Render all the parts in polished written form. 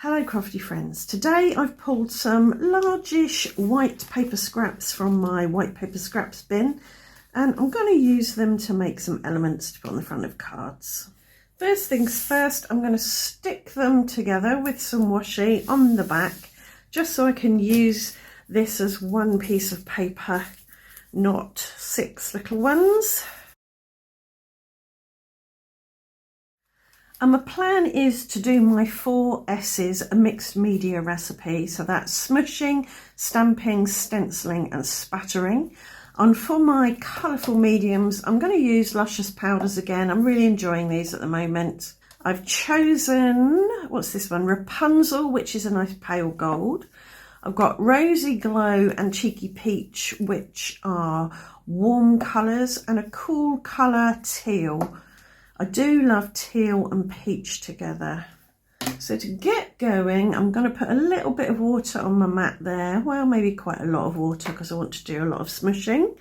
Hello crafty friends, today I've pulled some largish white paper scraps from my white paper scraps bin and I'm going to use them to make some elements to put on the front of cards. First things first, I'm going to stick them together with some washi on the back just so I can use this as one piece of paper, not 6 little ones. And my plan is to do my 4 S's, a mixed media recipe. So that's smooshing, stamping, stenciling and spattering. And for my colourful mediums, I'm going to use Luscious powders again. I'm really enjoying these at the moment. I've chosen, what's this one? Rapunzel, which is a nice pale gold. I've got Rosy Glow and Cheeky Peach, which are warm colours, and a cool colour teal. I do love teal and peach together. So to get going, I'm going to put a little bit of water on my mat there. Well, maybe quite a lot of water because I want to do a lot of smooshing.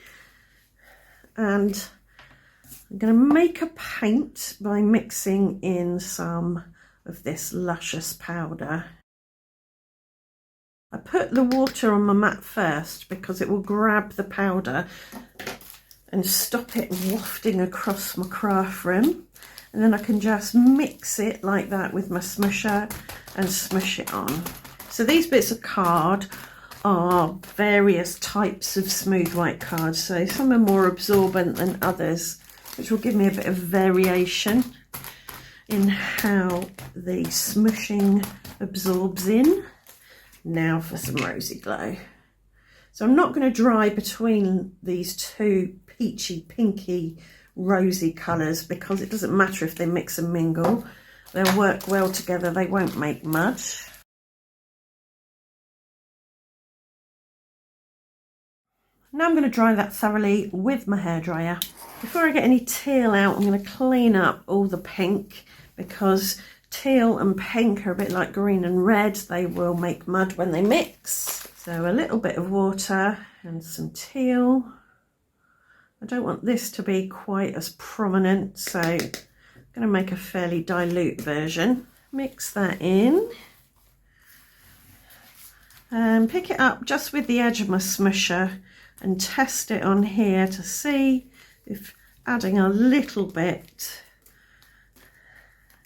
And I'm going to make a paint by mixing in some of this Luscious powder. I put the water on my mat first because it will grab the powder and stop it wafting across my craft room, and then I can just mix it like that with my smoosher and smush it on. So these bits of card are various types of smooth white cards, so some are more absorbent than others, which will give me a bit of variation in how the smooshing absorbs in. Now for some Rosy Glow. So I'm not going to dry between these two peachy, pinky, rosy colours because it doesn't matter if they mix and mingle. They'll work well together, they won't make mud. Now I'm going to dry that thoroughly with my hairdryer. Before I get any teal out, I'm going to clean up all the pink because teal and pink are a bit like green and red. They will make mud when they mix. So a little bit of water and some teal. I don't want this to be quite as prominent, so I'm going to make a fairly dilute version. Mix that in and pick it up just with the edge of my smoosher and test it on here to see if adding a little bit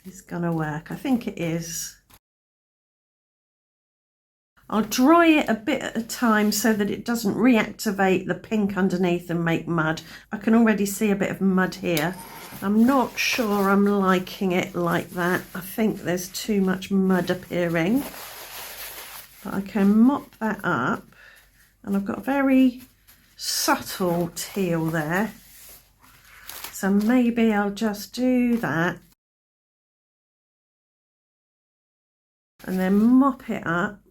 is going to work. I think it is. I'll dry it a bit at a time so that it doesn't reactivate the pink underneath and make mud. I can already see a bit of mud here. I'm not sure I'm liking it like that. I think there's too much mud appearing. But I can mop that up, and I've got a very subtle teal there. So maybe I'll just do that and then mop it up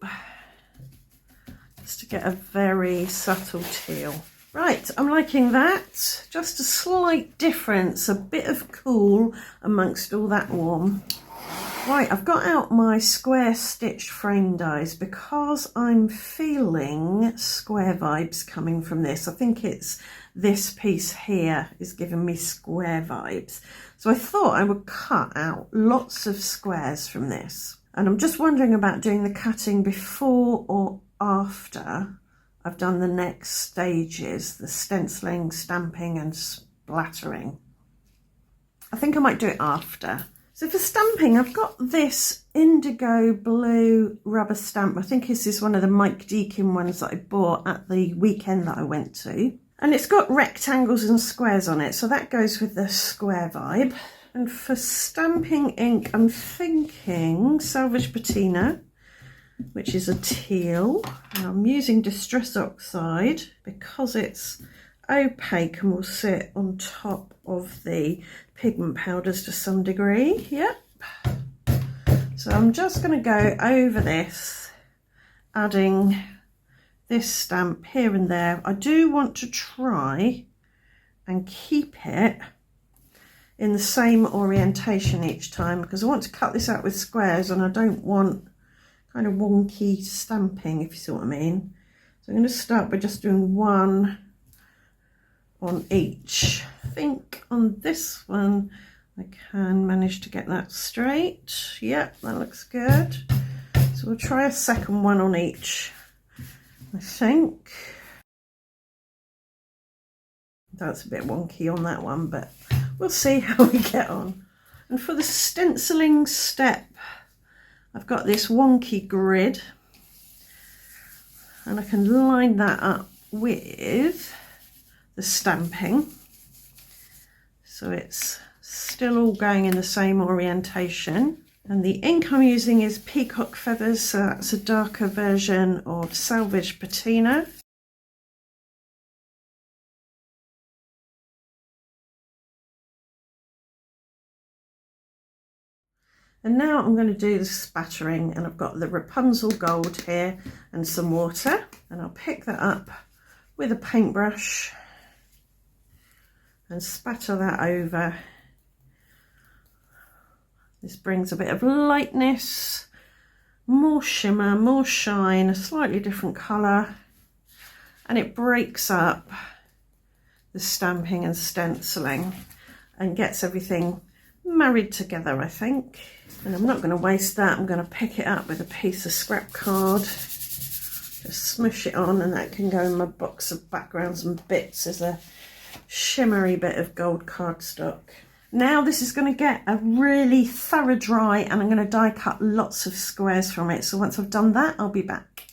just to get a very subtle teal. Right, I'm liking that. Just a slight difference, a bit of cool amongst all that warm. Right, I've got out my square stitched frame dies because I'm feeling square vibes coming from this. I think it's this piece here is giving me square vibes. So I thought I would cut out lots of squares from this. And I'm just wondering about doing the cutting before or after I've done the next stages, the stenciling, stamping and splattering. I think I might do it after. So for stamping, I've got this indigo blue rubber stamp. I think this is one of the Mike Deakin ones that I bought at the weekend that I went to. And it's got rectangles and squares on it, so that goes with the square vibe. And for stamping ink, I'm thinking Salvage Patina, which is a teal. I'm using Distress Oxide because it's opaque and will sit on top of the pigment powders to some degree. Yep. So I'm just going to go over this, adding this stamp here and there. I do want to try and keep it in the same orientation each time because I want to cut this out with squares and I don't want kind of wonky stamping, if you see what I mean. So I'm going to start by just doing one on each. I think on this one I can manage to get that straight. Yep, that looks good. So we'll try a second one on each, I think. That's a bit wonky on that one, but we'll see how we get on. And for the stenciling step, I've got this wonky grid, and I can line that up with the stamping. So it's still all going in the same orientation. And the ink I'm using is Peacock Feathers, so that's a darker version of Salvage Patina. And now I'm going to do the spattering, and I've got the Rapunzel gold here and some water, and I'll pick that up with a paintbrush and spatter that over. This brings a bit of lightness, more shimmer, more shine, a slightly different colour, and it breaks up the stamping and stenciling and gets everything married together, I think. And I'm not going to waste that. I'm going to pick it up with a piece of scrap card, just smoosh it on, and that can go in my box of backgrounds and bits as a shimmery bit of gold cardstock. Now this is going to get a really thorough dry, and I'm going to die cut lots of squares from it. So once I've done that, I'll be back.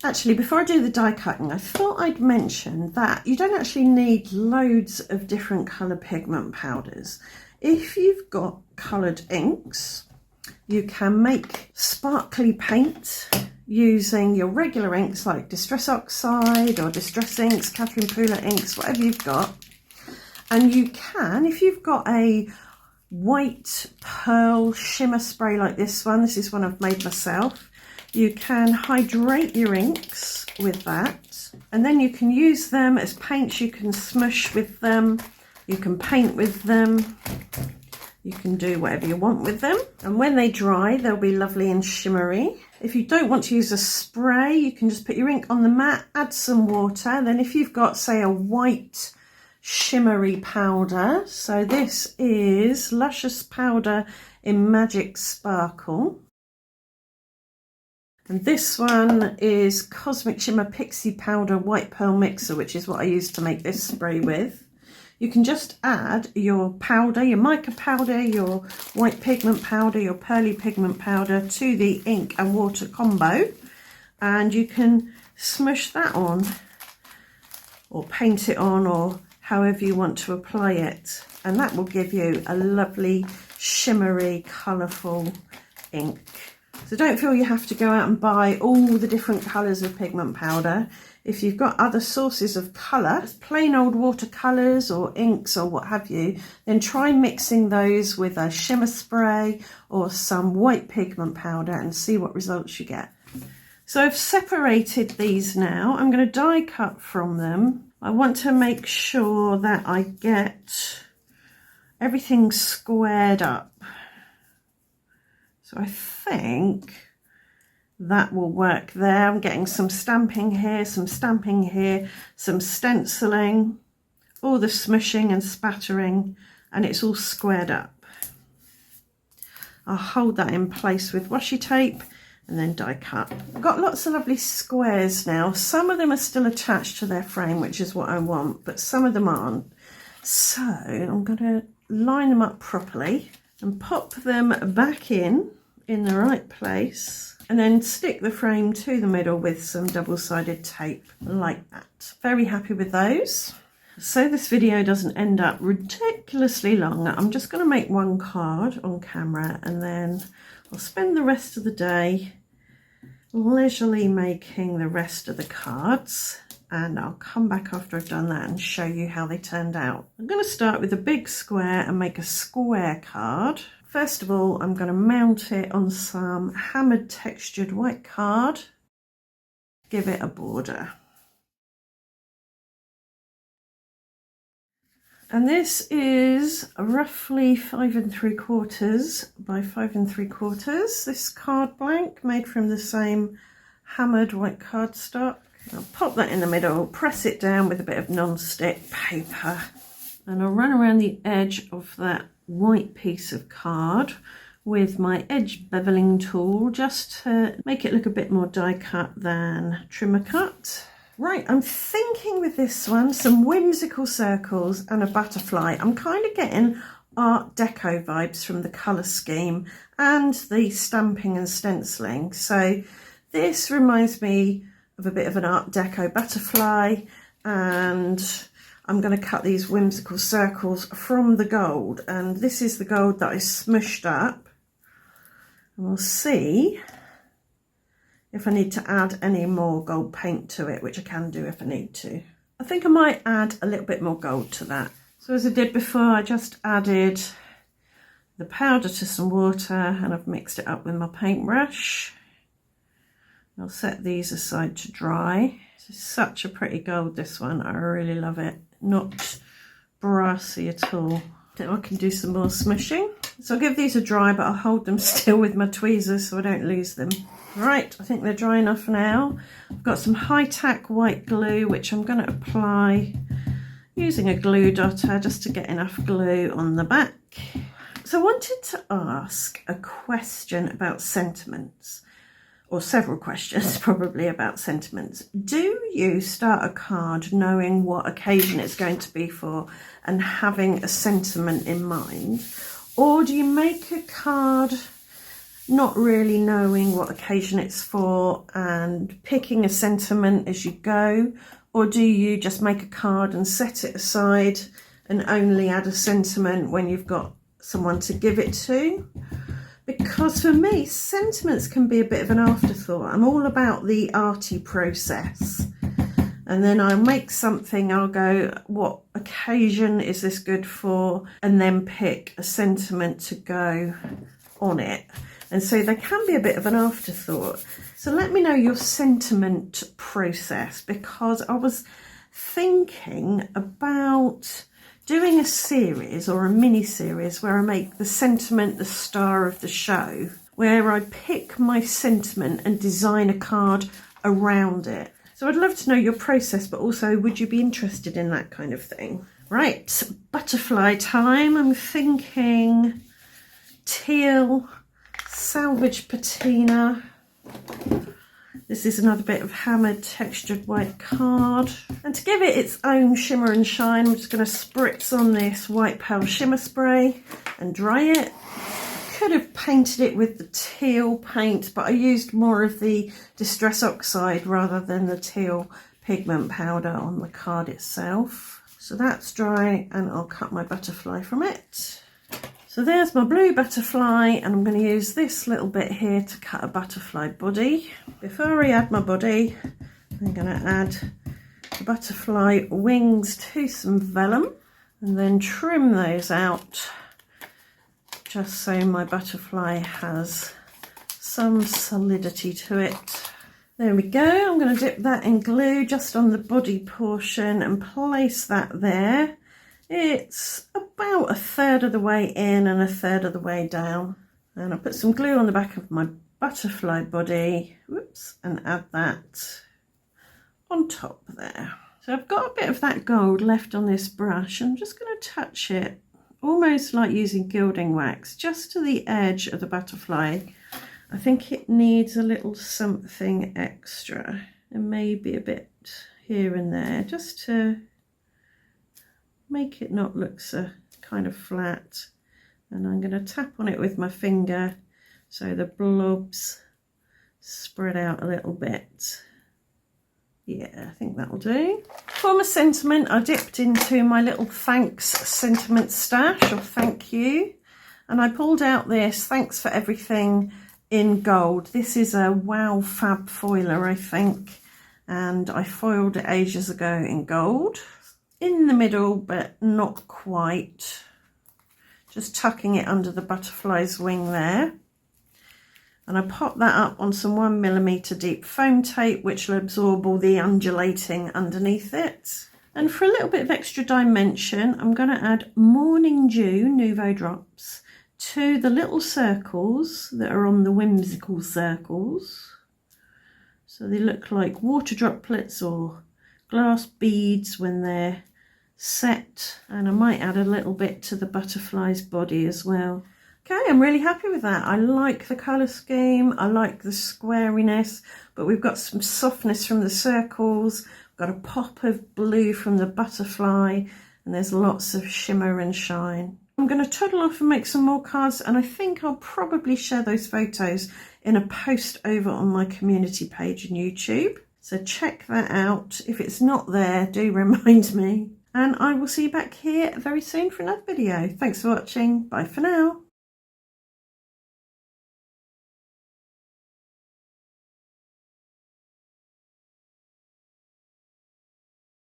Actually, before I do the die cutting, I thought I'd mention that you don't actually need loads of different colour pigment powders. If you've got coloured inks, you can make sparkly paint using your regular inks like Distress Oxide or Distress Inks, Catherine Pooler inks, whatever you've got. And you can, if you've got a white pearl shimmer spray like this is one I've made myself, you can hydrate your inks with that, and then you can use them as paints. You can smush with them, you can paint with them, you can do whatever you want with them, and when they dry they'll be lovely and shimmery. If you don't want to use a spray, you can just put your ink on the mat, add some water. Then if you've got, say, a white shimmery powder, so this is Luscious Powder in Magic Sparkle, and this one is Cosmic Shimmer Pixie Powder White Pearl Mixer, which is what I used to make this spray with. You can just add your powder, your mica powder, your white pigment powder, your pearly pigment powder to the ink and water combo, and you can smush that on or paint it on, or however you want to apply it, and that will give you a lovely shimmery colourful ink. So don't feel you have to go out and buy all the different colours of pigment powder. If you've got other sources of colour, plain old watercolours or inks or what have you, then try mixing those with a shimmer spray or some white pigment powder and see what results you get. So I've separated these now. I'm going to die cut from them. I want to make sure that I get everything squared up. So I think that will work there. I'm getting some stamping here, some stamping here, some stenciling, all the smooshing and spattering, and it's all squared up. I'll hold that in place with washi tape and then die cut. I've got lots of lovely squares now. Some of them are still attached to their frame, which is what I want, but some of them aren't. So I'm going to line them up properly and pop them back in the right place, and then stick the frame to the middle with some double-sided tape like that. Very happy with those. So this video doesn't end up ridiculously long, I'm just going to make one card on camera, and then I'll spend the rest of the day leisurely making the rest of the cards, and I'll come back after I've done that and show you how they turned out. I'm going to start with a big square and make a square card. First of all, I'm going to mount it on some hammered textured white card, give it a border. And this is roughly 5 3/4 by 5 3/4. This card blank made from the same hammered white cardstock. I'll pop that in the middle, press it down with a bit of non-stick paper, and I'll run around the edge of that white piece of card with my edge beveling tool just to make it look a bit more die cut than trimmer cut. Right, I'm thinking with this one some whimsical circles and a butterfly. I'm kind of getting Art Deco vibes from the colour scheme and the stamping and stenciling. So this reminds me of a bit of an Art Deco butterfly, and I'm going to cut these whimsical circles from the gold, and this is the gold that I smushed up, and we'll see if I need to add any more gold paint to it, which I can do if I need to. I think I might add a little bit more gold to that. So as I did before, I just added the powder to some water and I've mixed it up with my paintbrush. I'll set these aside to dry. This is such a pretty gold, this one. I really love it. Not brassy at all. Then I can do some more smooshing. So I'll give these a dry, but I'll hold them still with my tweezers so I don't lose them. Right, I think they're dry enough now. I've got some high-tack white glue, which I'm going to apply using a glue dotter just to get enough glue on the back. So I wanted to ask a question about sentiments, or several questions probably about sentiments. Do you start a card knowing what occasion it's going to be for and having a sentiment in mind? Or do you make a card not really knowing what occasion it's for and picking a sentiment as you go? Or do you just make a card and set it aside and only add a sentiment when you've got someone to give it to? Because for me, sentiments can be a bit of an afterthought. I'm all about the arty process. And then I'll make something, I'll go, what occasion is this good for? And then pick a sentiment to go on it. And so they can be a bit of an afterthought. So let me know your sentiment process, because I was thinking about doing a series or a mini series where I make the sentiment the star of the show, where I pick my sentiment and design a card around it. So I'd love to know your process, but also would you be interested in that kind of thing? Right, butterfly time. I'm thinking teal, salvage patina. This is another bit of hammered textured white card. And to give it its own shimmer and shine, I'm just going to spritz on this white pearl shimmer spray and dry it. I could have painted it with the teal paint, but I used more of the Distress Oxide rather than the teal pigment powder on the card itself. So that's dry, and I'll cut my butterfly from it. So there's my blue butterfly, and I'm going to use this little bit here to cut a butterfly body. Before I add my body, I'm going to add the butterfly wings to some vellum and then trim those out just so my butterfly has some solidity to it. There we go. I'm going to dip that in glue just on the body portion and place that there. It's about 1/3 of the way in and 1/3 of the way down. And I'll put some glue on the back of my butterfly body, whoops, and add that on top there. So I've got a bit of that gold left on this brush. I'm just going to touch it, almost like using gilding wax, just to the edge of the butterfly. I think it needs a little something extra, and maybe a bit here and there, just to make it not look so kind of flat. And I'm going to tap on it with my finger so the blobs spread out a little bit. Yeah, I think that'll do. For my sentiment, I dipped into my little thanks sentiment stash, or thank you, and I pulled out this thanks for everything in gold. This is a Wow Fab foiler, I think, and I foiled it ages ago in gold. In the middle, but not quite. Just tucking it under the butterfly's wing there. And I pop that up on some 1mm deep foam tape, which will absorb all the undulating underneath it. And for a little bit of extra dimension, I'm going to add Morning Dew Nouveau Drops to the little circles that are on the whimsical circles. So they look like water droplets or glass beads when they're set. And I might add a little bit to the butterfly's body as well. Okay, I'm really happy with that. I like the colour scheme, I like the squariness, but we've got some softness from the circles, got a pop of blue from the butterfly, and there's lots of shimmer and shine. I'm going to toddle off and make some more cards, and I think I'll probably share those photos in a post over on my community page on YouTube. So check that out. If it's not there, do remind me. And I will see you back here very soon for another video. Thanks for watching. Bye for now.